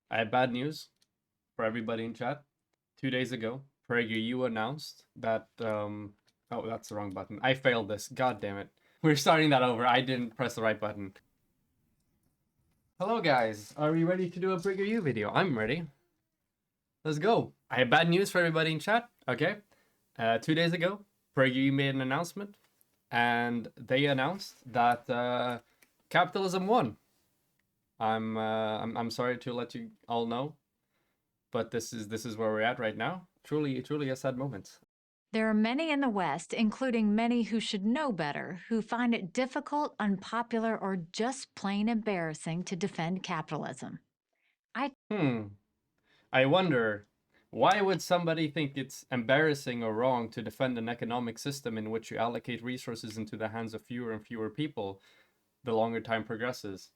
I have bad news for everybody in chat. 2 days ago, Prageru announced that oh, that's the wrong button. I failed this. God damn it. We're starting that over. I didn't press the right button. Hello guys. Are we ready to do a Prageru video? I'm ready. Let's go. I have bad news for everybody in chat. Okay. 2 days ago, Prageru made an announcement, and they announced that capitalism won. I'm sorry to let you all know, but this is where we're at right now. Truly a sad moment. There are many in the West, including many who should know better, who find it difficult, unpopular, or just plain embarrassing to defend capitalism. I wonder, why would somebody think it's embarrassing or wrong to defend an economic system in which you allocate resources into the hands of fewer and fewer people the longer time progresses?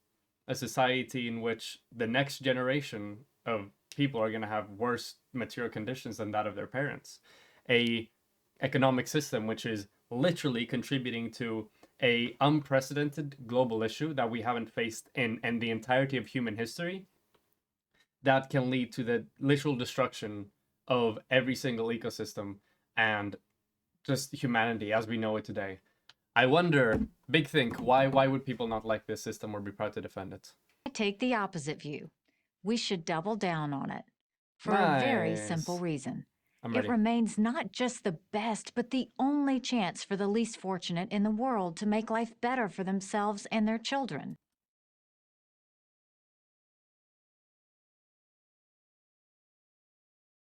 A society in which the next generation of people are going to have worse material conditions than that of their parents. A economic system which is literally contributing to a unprecedented global issue that we haven't faced in the entirety of human history, that can lead to the literal destruction of every single ecosystem and just humanity as we know it today. I wonder, big think, why would people not like this system or be proud to defend it? I take the opposite view. We should double down on it for a very simple Nice. reason. I'm It ready. remains not just the best, but the only chance for the least fortunate in the world to make life better for themselves and their children.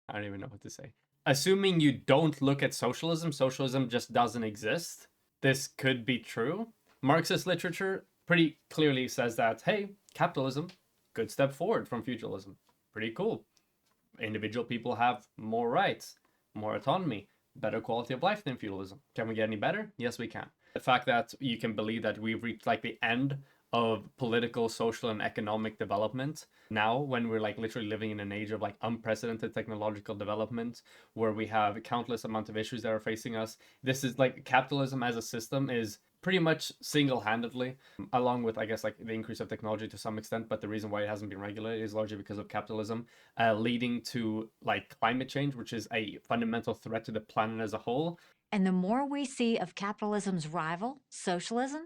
I don't even know what to say. Assuming you don't look at socialism, socialism just doesn't exist, this could be true. Marxist literature pretty clearly says that, hey, capitalism, good step forward from feudalism. Pretty cool. Individual people have more rights, more autonomy, better quality of life than feudalism. Can we get any better? Yes, we can. The fact that you can believe that we've reached like the end of political, social, and economic development now, when we're like literally living in an age of like unprecedented technological development, where we have countless amount of issues that are facing us. This is like capitalism as a system is pretty much single-handedly, along with I guess like the increase of technology to some extent, but the reason why it hasn't been regulated is largely because of capitalism, leading to like climate change, which is a fundamental threat to the planet as a whole. And the more we see of capitalism's rival, socialism,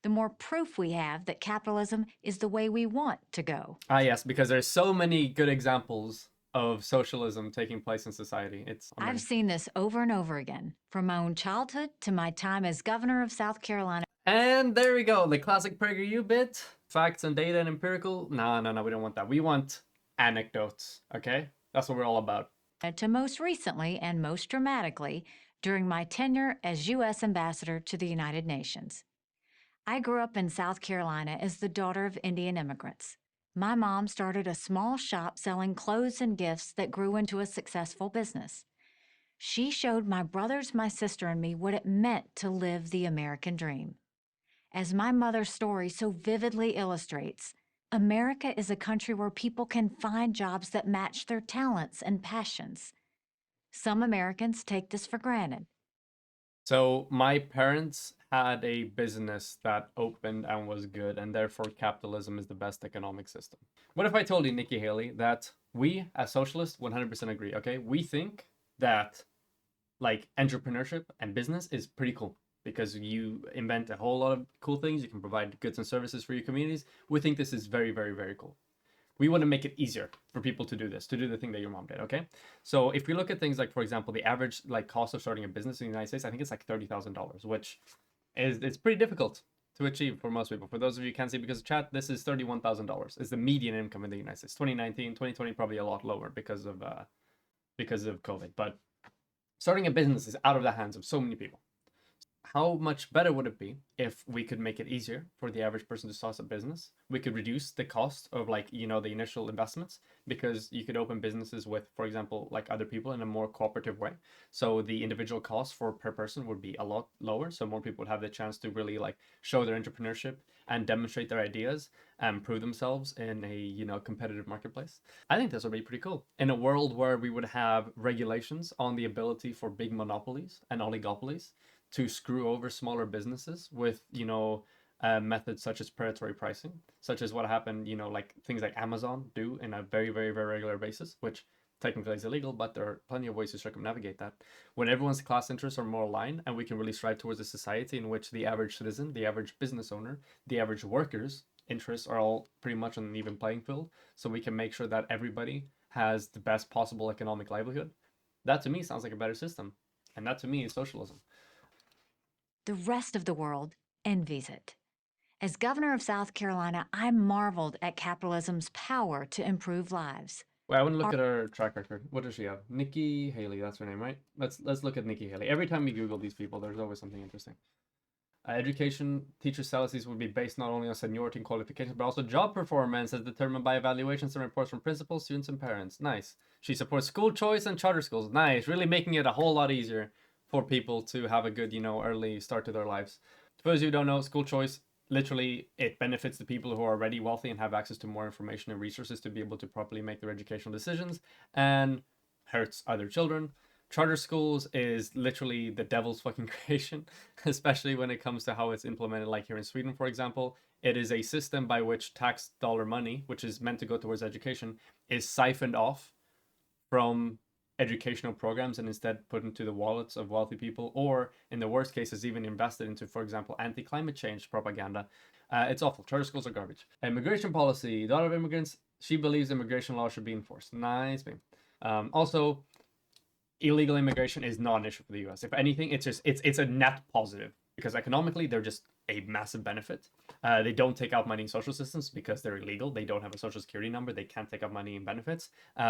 the more proof we have that capitalism is the way we want to go. Ah, yes, because there's so many good examples of socialism taking place in society. I've seen this over and over again, from my own childhood to my time as governor of South Carolina. And there we go, the classic PragerU bit. Facts and data and empirical. No, we don't want that. We want anecdotes, okay? That's what we're all about. To most recently and most dramatically during my tenure as U.S. Ambassador to the United Nations. I grew up in South Carolina as the daughter of Indian immigrants. My mom started a small shop selling clothes and gifts that grew into a successful business. She showed my brothers, my sister, and me what it meant to live the American dream. As my mother's story so vividly illustrates, America is a country where people can find jobs that match their talents and passions. Some Americans take this for granted. So my parents had a business that opened and was good, and therefore capitalism is the best economic system. What if I told you, Nikki Haley, that we as socialists 100% agree, okay? We think that like entrepreneurship and business is pretty cool because you invent a whole lot of cool things. You can provide goods and services for your communities. We think this is very, very, very cool. We want to make it easier for people to do this, to do the thing that your mom did, okay? So if we look at things like, for example, the average like cost of starting a business in the United States, I think it's like $30,000, which is it's pretty difficult to achieve for most people. For those of you who can't see because of chat, this is $31,000. Is the median income in the United States. 2019, 2020 probably a lot lower because of COVID. But starting a business is out of the hands of so many people. How much better would it be if we could make it easier for the average person to start a business? We could reduce the cost of like, the initial investments, because you could open businesses with, for example, like other people in a more cooperative way. So the individual cost for per person would be a lot lower. So more people would have the chance to really like show their entrepreneurship and demonstrate their ideas and prove themselves in a, competitive marketplace. I think this would be pretty cool. In a world where we would have regulations on the ability for big monopolies and oligopolies to screw over smaller businesses with methods such as predatory pricing, such as what happened, like things like Amazon do in a very, very, very regular basis, which technically is illegal, but there are plenty of ways to circumnavigate that. When everyone's class interests are more aligned and we can really strive towards a society in which the average citizen, the average business owner, the average worker's interests are all pretty much on an even playing field, so we can make sure that everybody has the best possible economic livelihood. That to me sounds like a better system. And that to me is socialism. The rest of the world envies it. As governor of South Carolina, I marveled at capitalism's power to improve lives. Wait, I want to look at her track record. What does she have? Nikki Haley, that's her name, right? Let's look at Nikki Haley. Every time we Google these people, there's always something interesting. Education, teacher salaries would be based not only on seniority and qualifications, but also job performance as determined by evaluations and reports from principals, students, and parents. Nice. She supports school choice and charter schools. Nice. Really making it a whole lot easier for people to have a good, early start to their lives. For those who don't know, school choice, literally, it benefits the people who are already wealthy and have access to more information and resources to be able to properly make their educational decisions, and hurts other children. Charter schools is literally the devil's fucking creation, especially when it comes to how it's implemented, like here in Sweden, for example. It is a system by which tax dollar money, which is meant to go towards education, is siphoned off from educational programs and instead put into the wallets of wealthy people, or in the worst cases, even invested into, for example, anti-climate change propaganda. It's awful. Charter schools are garbage. Immigration policy. Daughter of immigrants, she believes immigration law should be enforced. Nice. Also, illegal immigration is not an issue for the US. If anything, it's a net positive because economically they're just a massive benefit. They don't take out money in social systems because they're illegal. They don't have a social security number. They can't take out money in benefits.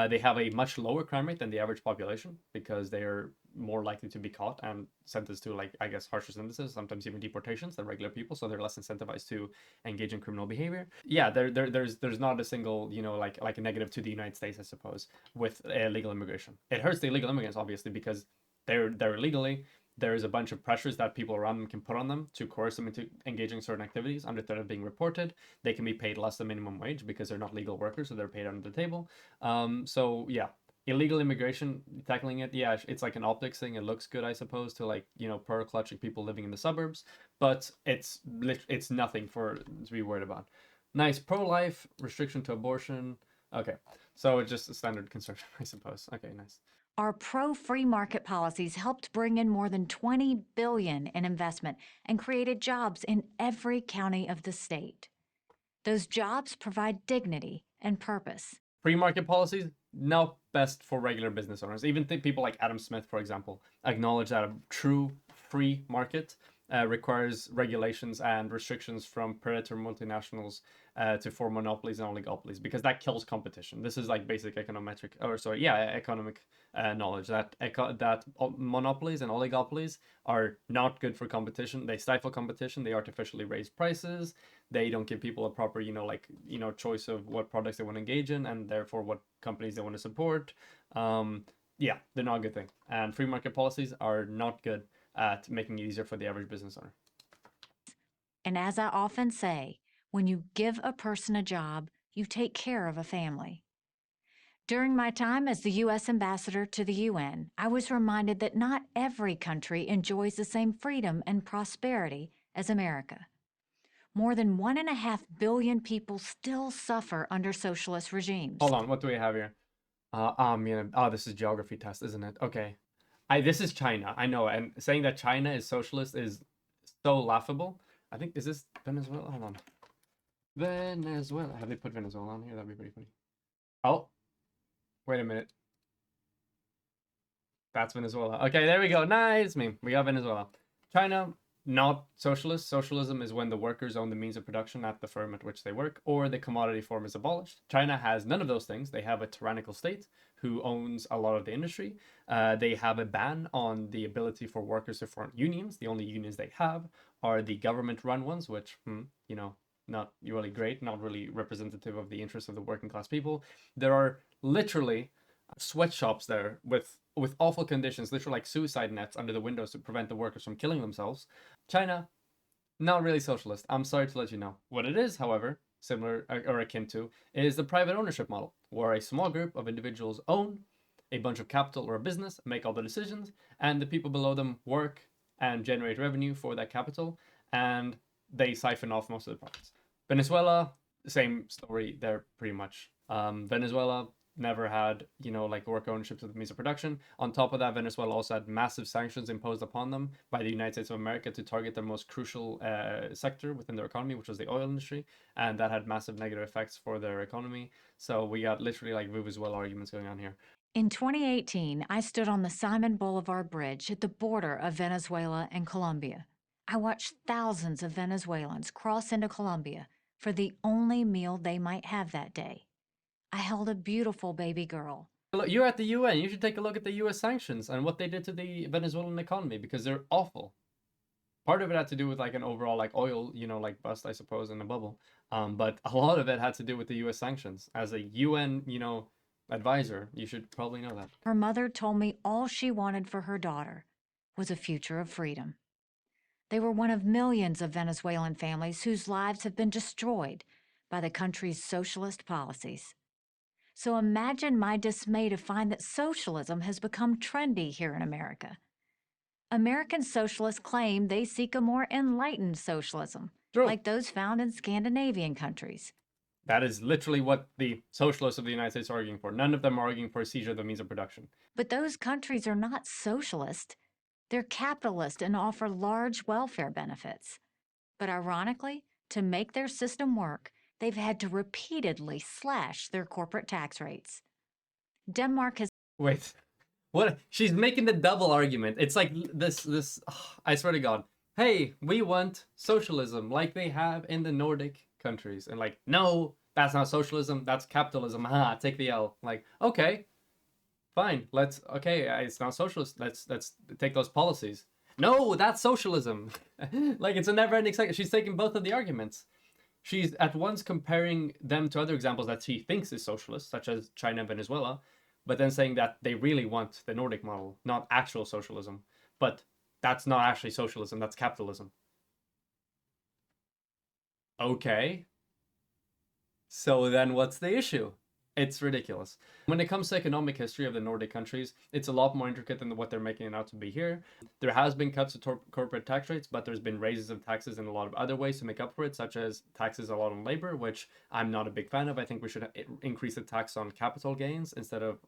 They have a much lower crime rate than the average population because they are more likely to be caught and sentenced to, like, I guess, harsher sentences, sometimes even deportations than regular people. So they're less incentivized to engage in criminal behavior. Yeah, there's not a single, like a negative to the United States, I suppose, with illegal immigration. It hurts the illegal immigrants obviously because they're illegally. There is a bunch of pressures that people around them can put on them to coerce them into engaging in certain activities under threat of being reported. They can be paid less than minimum wage because they're not legal workers, so they're paid under the table. So yeah, illegal immigration, tackling it, yeah, it's like an optics thing. It looks good, I suppose, to, like, pearl clutching people living in the suburbs, but it's nothing to be worried about. Nice. Pro-life, restriction to abortion. Okay, so it's just a standard conservative, I suppose. Okay, nice. Our pro-free market policies helped bring in more than $20 billion in investment and created jobs in every county of the state. Those jobs provide dignity and purpose. Free market policies, not best for regular business owners. Even people like Adam Smith, for example, acknowledge that a true free market requires regulations and restrictions from predatory multinationals to form monopolies and oligopolies, because that kills competition. This is like basic econometric, economic knowledge, that monopolies and oligopolies are not good for competition. They stifle competition. They artificially raise prices. They don't give people a proper, choice of what products they want to engage in, and therefore what companies they want to support. Yeah, they're not a good thing. And free market policies are not good at making it easier for the average business owner. And as I often say, when you give a person a job, you take care of a family. During my time as the U.S. ambassador to the UN, I was reminded that not every country enjoys the same freedom and prosperity as America. More than 1.5 billion people still suffer under socialist regimes. Hold on, what do we have here? This is geography test, isn't it? Okay. This is China, I know, and saying that China is socialist is so laughable. I think, is this Venezuela? Hold on. Venezuela. Have they put Venezuela on here? That'd be pretty funny. Oh, wait a minute. That's Venezuela. Okay, there we go. Nice meme. We got Venezuela. China, not socialist. Socialism is when the workers own the means of production at the firm at which they work, or the commodity form is abolished. China has none of those things. They have a tyrannical state who owns a lot of the industry. They have a ban on the ability for workers to form unions. The only unions they have are the government-run ones, which, not really great, not really representative of the interests of the working class people. There are literally sweatshops there with awful conditions, literally like suicide nets under the windows to prevent the workers from killing themselves. China, not really socialist. I'm sorry to let you know. What it is, however, similar or akin to, is the private ownership model, where a small group of individuals own a bunch of capital or a business, make all the decisions, and the people below them work and generate revenue for that capital. And they siphon off most of the profits. Venezuela, same story there pretty much. Venezuela never had, like work ownership to the means of production. On top of that, Venezuela also had massive sanctions imposed upon them by the United States of America to target their most crucial sector within their economy, which was the oil industry, and that had massive negative effects for their economy. So we got literally like Venezuela arguments going on here. In 2018, I stood on the Simon Bolivar Bridge at the border of Venezuela and Colombia. I watched thousands of Venezuelans cross into Colombia for the only meal they might have that day. I held a beautiful baby girl. Look, you're at the UN. You should take a look at the US sanctions and what they did to the Venezuelan economy, because they're awful. Part of it had to do with like an overall like oil, like bust, I suppose, in the bubble. But a lot of it had to do with the US sanctions. As a UN, advisor, you should probably know that. Her mother told me all she wanted for her daughter was a future of freedom. They were one of millions of Venezuelan families whose lives have been destroyed by the country's socialist policies. So imagine my dismay to find that socialism has become trendy here in America. American socialists claim they seek a more enlightened socialism, True. like those found in Scandinavian countries. That is literally what the socialists of the United States are arguing for. None of them are arguing for a seizure of the means of production. But those countries are not socialist. They're capitalist and offer large welfare benefits. But ironically, to make their system work, they've had to repeatedly slash their corporate tax rates. Denmark has... Wait, what? She's making the double argument. It's like this, I swear to God. Hey, we want socialism like they have in the Nordic countries. And like, no, that's not socialism, that's capitalism. Ha, take the L. Like, okay, fine, it's not socialist. Let's take those policies. No, that's socialism. Like, it's a never-ending cycle. She's taking both of the arguments. She's at once comparing them to other examples that she thinks is socialist, such as China and Venezuela, but then saying that they really want the Nordic model, not actual socialism. But that's not actually socialism, that's capitalism. Okay. So then what's the issue? It's ridiculous. When it comes to economic history of the Nordic countries, it's a lot more intricate than what they're making it out to be here. There has been cuts to corporate tax rates, but there's been raises of taxes in a lot of other ways to make up for it, such as taxes a lot on labor, which I'm not a big fan of. I think we should increase the tax on capital gains instead of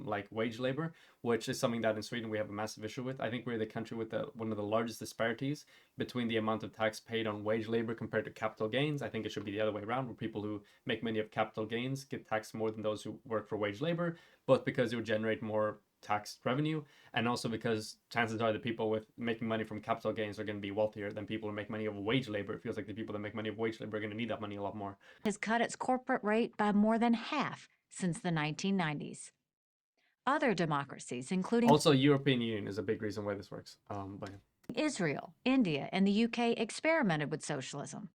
like wage labor, which is something that in Sweden we have a massive issue with. I think we're the country with one of the largest disparities between the amount of tax paid on wage labor compared to capital gains. I think it should be the other way around, where people who make money of capital gains get taxed more than those who work for wage labor, both because it would generate more tax revenue, and also because chances are the people with making money from capital gains are going to be wealthier than people who make money of wage labor. It feels like the people that make money of wage labor are going to need that money a lot more. Has cut its corporate rate by more than half since the 1990s. Other democracies, including... Also, European Union is a big reason why this works. But Israel, India, and the UK experimented with socialism.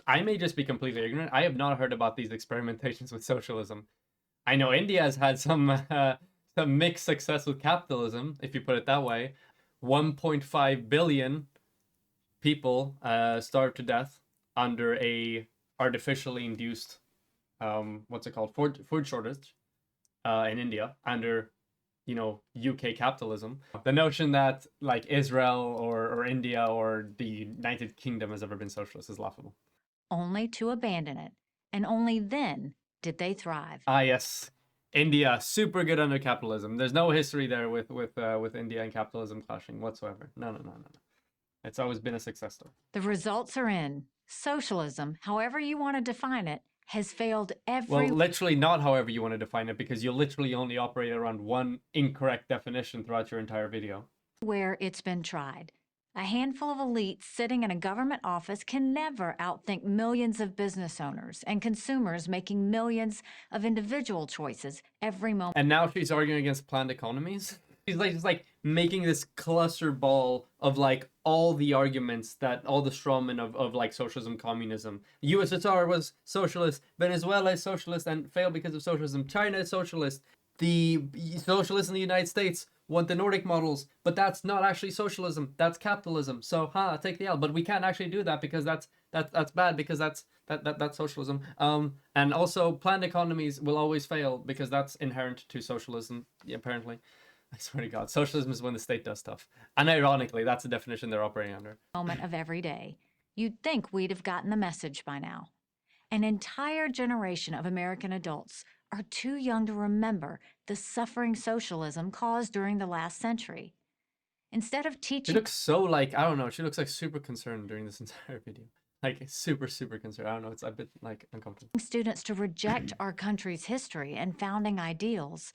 I may just be completely ignorant. I have not heard about these experimentations with socialism. I know India has had some mixed success with capitalism, if you put it that way. 1.5 billion people starved to death under a artificially induced food shortage in India under UK capitalism. The notion that like Israel or India or the United Kingdom has ever been socialist is laughable. Only to abandon it, and only then did they thrive. Ah, yes. India, super good under capitalism. There's no history there with India and capitalism clashing whatsoever. No. It's always been a success story. The results are in. Socialism, however you want to define it, has failed Well, literally not however you want to define it, because you literally only operate around one incorrect definition throughout your entire video. Where it's been tried. A handful of elites sitting in a government office can never outthink millions of business owners and consumers making millions of individual choices every moment. And now she's arguing against planned economies? She's just like making this cluster ball of like all the arguments that all the strawmen of like socialism, communism. USSR was socialist, Venezuela is socialist and failed because of socialism. China is socialist. The socialists in the United States want the Nordic models, but that's not actually socialism. That's capitalism. So, take the L. But we can't actually do that because that's bad, because that's socialism. And also planned economies will always fail because that's inherent to socialism, apparently. I swear to God, socialism is when the state does stuff. And ironically, that's the definition they're operating under. Moment of every day. You'd think we'd have gotten the message by now. An entire generation of American adults are too young to remember the suffering socialism caused during the last century. Instead of She teaching looks so like, I don't know, she looks like super concerned during this entire video. Like super, super concerned. I don't know, it's a bit like uncomfortable. students to reject our country's history and founding ideals,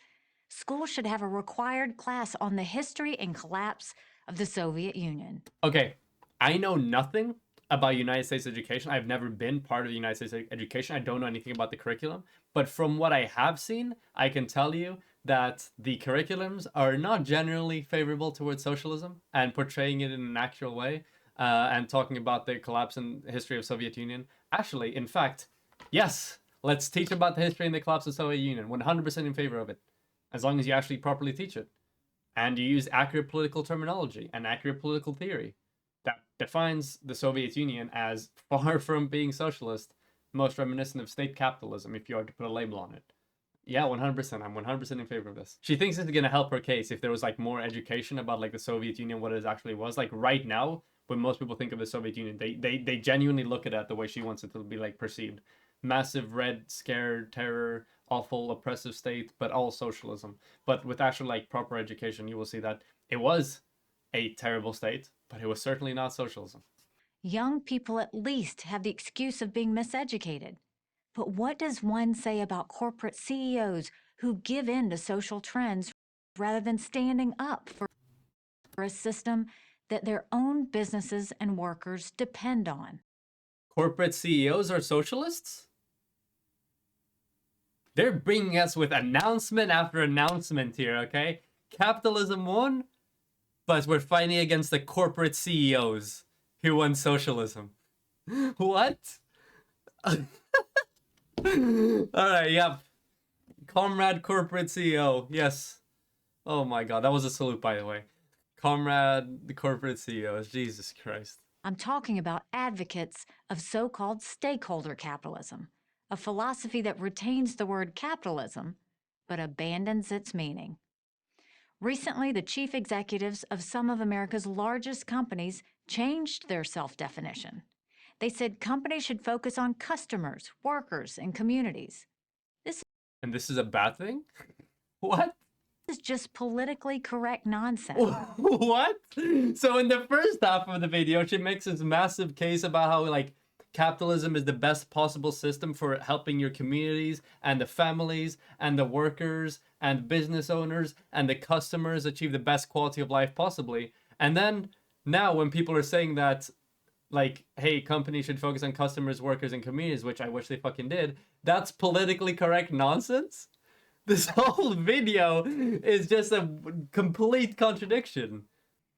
schools should have a required class on the history and collapse of the Soviet Union. Okay, I know nothing about United States education. I've never been part of the United States education. I don't know anything about the curriculum. But from what I have seen, I can tell you that the curriculums are not generally favorable towards socialism and portraying it in an actual way and talking about the collapse and history of Soviet Union. Actually, in fact, yes, let's teach about the history and the collapse of Soviet Union. 100% in favor of it, as long as you actually properly teach it. And you use accurate political terminology and accurate political theory that defines the Soviet Union as far from being socialist, most reminiscent of state capitalism, if you are to put a label on it. Yeah, 100%. I'm 100% in favor of this. She thinks it's going to help her case if there was like more education about like the Soviet Union, what it actually was. Like right now, when most people think of the Soviet Union, they genuinely look at it the way she wants it to be like perceived. Massive red, scared, terror, awful, oppressive state, but all socialism. But with actual like proper education, you will see that it was a terrible state, but it was certainly not socialism. Young people at least have the excuse of being miseducated. But what does one say about corporate CEOs who give in to social trends rather than standing up for a system that their own businesses and workers depend on? Corporate CEOs are socialists? They're bringing us with announcement after announcement here, okay? Capitalism won, but we're fighting against the corporate CEOs who won socialism. What? Alright, yep. Comrade corporate CEO, yes. Oh my god, that was a salute, by the way. Comrade the corporate CEOs, Jesus Christ. I'm talking about advocates of so-called stakeholder capitalism, a philosophy that retains the word capitalism but abandons its meaning. Recently, the chief executives of some of America's largest companies changed their self-definition. They said companies should focus on customers, workers, and communities. And this is a bad thing? What? This is just politically correct nonsense. What? So in the first half of the video, she makes this massive case about how like capitalism is the best possible system for helping your communities and the families and the workers and business owners and the customers achieve the best quality of life possibly. And then now when people are saying that like, hey, companies should focus on customers, workers, and communities, which I wish they fucking did, that's politically correct nonsense? This whole video is just a complete contradiction.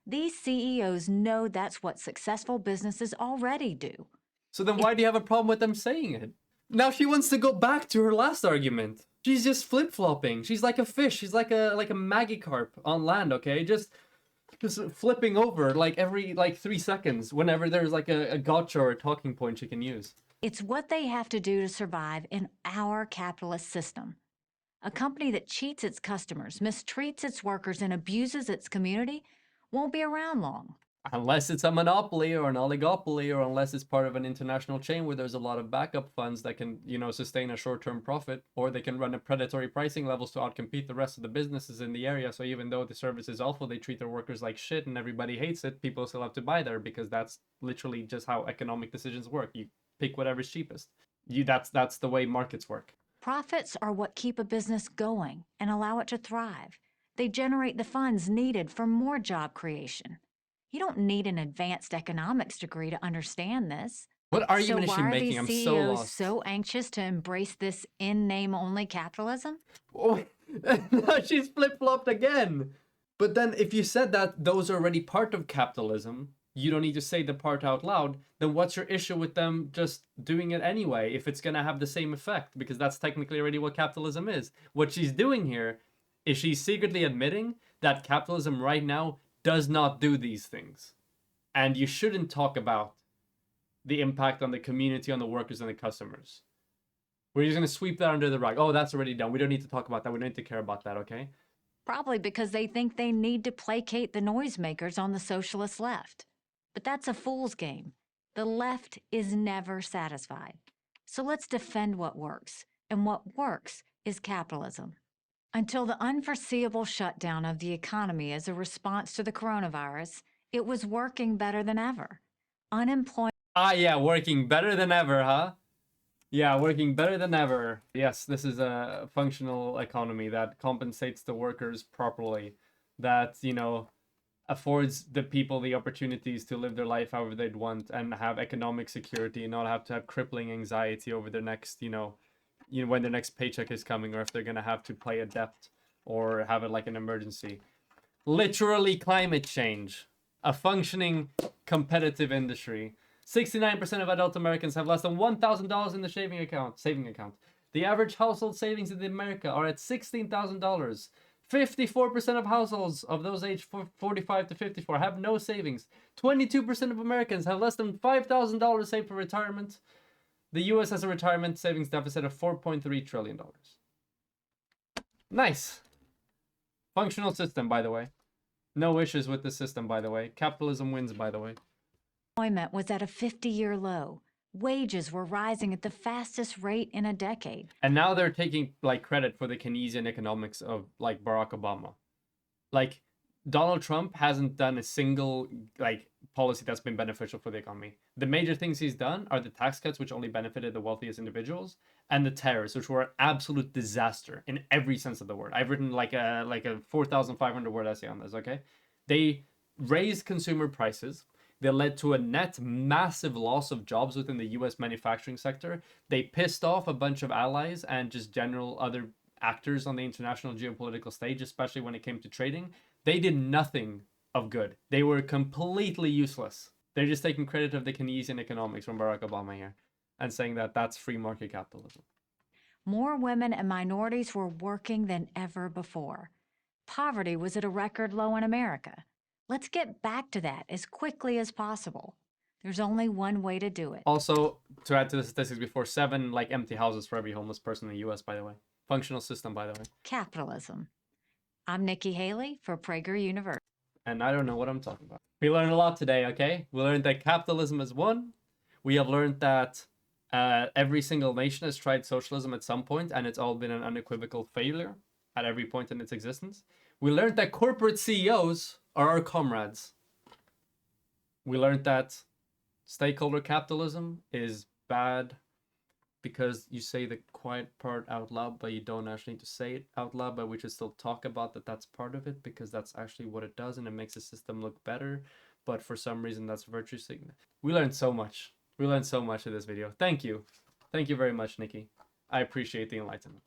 These CEOs know that's what successful businesses already do. So then why do you have a problem with them saying it? Now she wants to go back to her last argument. She's just flip-flopping. She's like a fish. She's like a Maggie carp on land, okay? Just flipping over like every 3 seconds whenever there's like a gotcha or a talking point she can use. It's what they have to do to survive in our capitalist system. A company that cheats its customers, mistreats its workers, and abuses its community won't be around long. Unless it's a monopoly or an oligopoly, or unless it's part of an international chain where there's a lot of backup funds that can, sustain a short-term profit, or they can run a predatory pricing levels to outcompete the rest of the businesses in the area. So even though the service is awful, they treat their workers like shit and everybody hates it, people still have to buy there because that's literally just how economic decisions work. You pick whatever's cheapest. That's the way markets work. Profits are what keep a business going and allow it to thrive. They generate the funds needed for more job creation. You don't need an advanced economics degree to understand this. What argument is she why are making? these I'm CEOs so lost. so anxious to embrace this in-name-only capitalism? Oh, now she's flip-flopped again. But then if you said that those are already part of capitalism, you don't need to say the part out loud, then what's your issue with them just doing it anyway if it's going to have the same effect? Because that's technically already what capitalism is. What she's doing here is she's secretly admitting that capitalism right now does not do these things. And you shouldn't talk about the impact on the community, on the workers, and the customers. We're just going to sweep that under the rug. Oh, that's already done. We don't need to talk about that. We don't need to care about that, okay? probably because they think they need to placate the noisemakers on the socialist left. But that's a fool's game. The left is never satisfied. So let's defend what works. And what works is capitalism. Until the unforeseeable shutdown of the economy as a response to the coronavirus, it was working better than ever. Unemployment. Ah, yeah, working better than ever, huh? Yeah, working better than ever. Yes, this is a functional economy that compensates the workers properly, that, affords the people the opportunities to live their life however they'd want and have economic security and not have to have crippling anxiety over their next, when their next paycheck is coming, or if they're going to have to pay a debt or have it like an emergency. Literally climate change, a functioning competitive industry. 69% of adult Americans have less than $1,000 in the saving account. The average household savings in America are at $16,000. 54% of households of those aged 45 to 54 have no savings. 22% of Americans have less than $5,000 saved for retirement. The US has a retirement savings deficit of $4.3 trillion. Nice. Functional system, by the way. No issues with the system, by the way. Capitalism wins, by the way. Employment was at a 50-year low. Wages were rising at the fastest rate in a decade. And now they're taking credit for the Keynesian economics of Barack Obama. Donald Trump hasn't done a single policy that's been beneficial for the economy. The major things he's done are the tax cuts, which only benefited the wealthiest individuals, and the tariffs, which were an absolute disaster in every sense of the word. I've written like a 4,500 word essay on this. Okay, they raised consumer prices. They led to a net massive loss of jobs within the US manufacturing sector. They pissed off a bunch of allies and just general other actors on the international geopolitical stage, especially when it came to trading. They did nothing of good. They were completely useless. They're just taking credit of the Keynesian economics from Barack Obama here and saying that that's free market capitalism. More women and minorities were working than ever before. Poverty was at a record low in America. Let's get back to that as quickly as possible. There's only one way to do it. Also, to add to the statistics before, 7 empty houses for every homeless person in the US, by the way. Functional system, by the way. Capitalism. I'm Nikki Haley for Prageru University. And I don't know what I'm talking about. We learned a lot today, okay? We learned that capitalism has won. We have learned that every single nation has tried socialism at some point, and it's all been an unequivocal failure at every point in its existence. We learned that corporate CEOs are our comrades. We learned that stakeholder capitalism is bad because you say the quiet part out loud, but you don't actually need to say it out loud, but we should still talk about that that's part of it because that's actually what it does and it makes the system look better. But for some reason, that's virtue signaling. We learned so much. We learned so much in this video. Thank you. Thank you very much, Nikki. I appreciate the enlightenment.